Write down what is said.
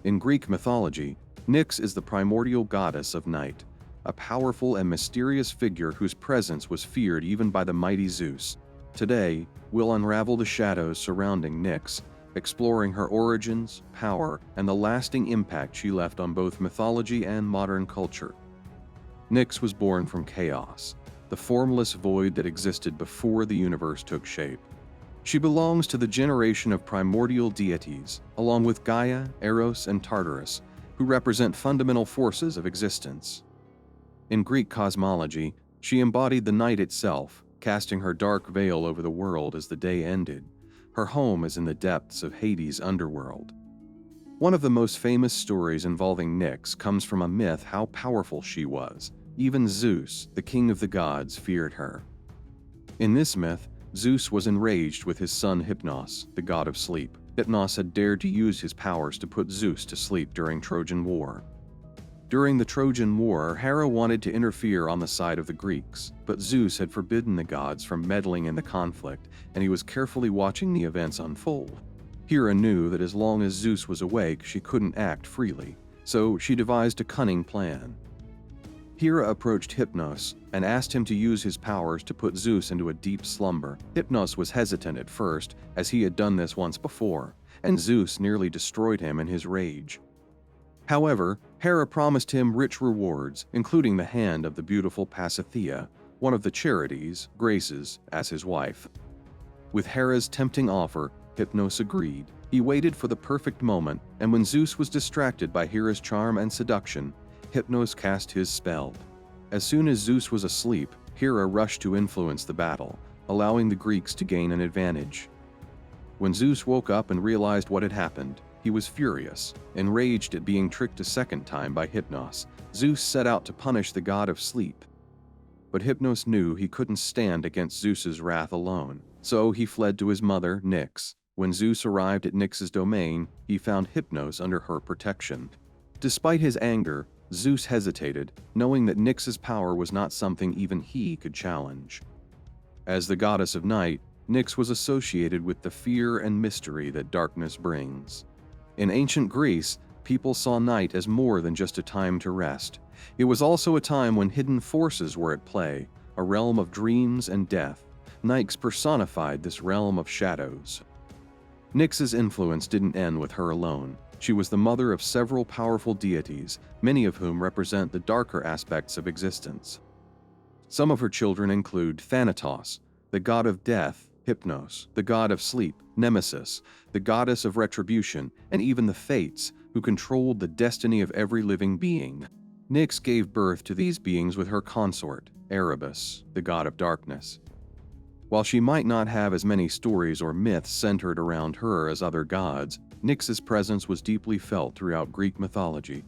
In Greek mythology, Nyx is the primordial goddess of night, a powerful and mysterious figure whose presence was feared even by the mighty Zeus. Today, we'll unravel the shadows surrounding Nyx, exploring her origins, power, and the lasting impact she left on both mythology and modern culture. Nyx was born from chaos, the formless void that existed before the universe took shape. She belongs to the generation of primordial deities, along with Gaia, Eros, and Tartarus, who represent fundamental forces of existence. In Greek cosmology, she embodied the night itself, casting her dark veil over the world as the day ended. Her home is in the depths of Hades' underworld. One of the most famous stories involving Nyx comes from a myth how powerful she was. Even Zeus, the king of the gods, feared her. In this myth, Zeus was enraged with his son Hypnos, the god of sleep. Hypnos had dared to use his powers to put Zeus to sleep during Trojan War. During the Trojan War, Hera wanted to interfere on the side of the Greeks, but Zeus had forbidden the gods from meddling in the conflict, and he was carefully watching the events unfold. Hera knew that as long as Zeus was awake, she couldn't act freely, so she devised a cunning plan. Hera approached Hypnos and asked him to use his powers to put Zeus into a deep slumber. Hypnos was hesitant at first, as he had done this once before, and Zeus nearly destroyed him in his rage. However, Hera promised him rich rewards, including the hand of the beautiful Pasithea, one of the charities, Graces, as his wife. With Hera's tempting offer, Hypnos agreed. He waited for the perfect moment, and when Zeus was distracted by Hera's charm and seduction, Hypnos cast his spell. As soon as Zeus was asleep, Hera rushed to influence the battle, allowing the Greeks to gain an advantage. When Zeus woke up and realized what had happened, he was furious, enraged at being tricked a second time by Hypnos. Zeus set out to punish the god of sleep. But Hypnos knew he couldn't stand against Zeus's wrath alone, so he fled to his mother, Nyx. When Zeus arrived at Nyx's domain, he found Hypnos under her protection. Despite his anger, Zeus hesitated, knowing that Nyx's power was not something even he could challenge. As the goddess of night, Nyx was associated with the fear and mystery that darkness brings. In ancient Greece, people saw night as more than just a time to rest. It was also a time when hidden forces were at play, a realm of dreams and death. Nyx personified this realm of shadows. Nyx's influence didn't end with her alone. She was the mother of several powerful deities, many of whom represent the darker aspects of existence. Some of her children include Thanatos, the god of death, Hypnos, the god of sleep, Nemesis, the goddess of retribution, and even the Fates, who controlled the destiny of every living being. Nyx gave birth to these beings with her consort, Erebus, the god of darkness. While she might not have as many stories or myths centered around her as other gods, Nyx's presence was deeply felt throughout Greek mythology.